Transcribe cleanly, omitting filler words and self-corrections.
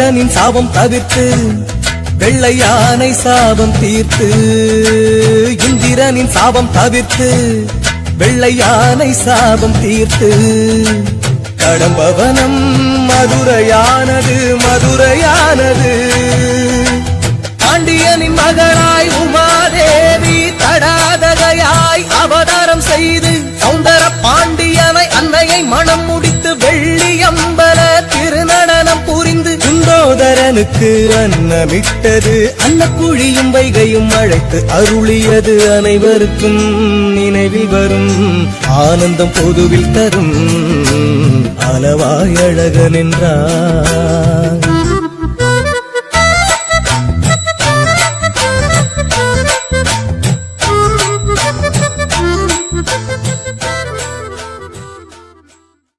இந்திரனின் சாபம் தவிர்த்து வெள்ளை யானை சாபம் தீர்த்து இந்திரனின் சாபம் தவிர்த்து வெள்ளை யானை சாபம் தீர்த்து கடம்பவனம் மதுரையானது மதுரையானது பாண்டியனின் மகளாய் உமாதேவி தடாதகையாய் அவதாரம் செய்து சௌந்தர பாண்டியனை அன்னையை மணம் முடித்து வெள்ளியம்பல திருநடனம் புரிந்து குண்டோதரனுக்கு அன்னமிட்டது அன்னக்குழியும் வைகையும் அழைத்து அருளியது அனைவருக்கும் நினைவில் வரும் ஆனந்தம் பொதுவில் தரும் அளவாய் அழகன் என்றார்.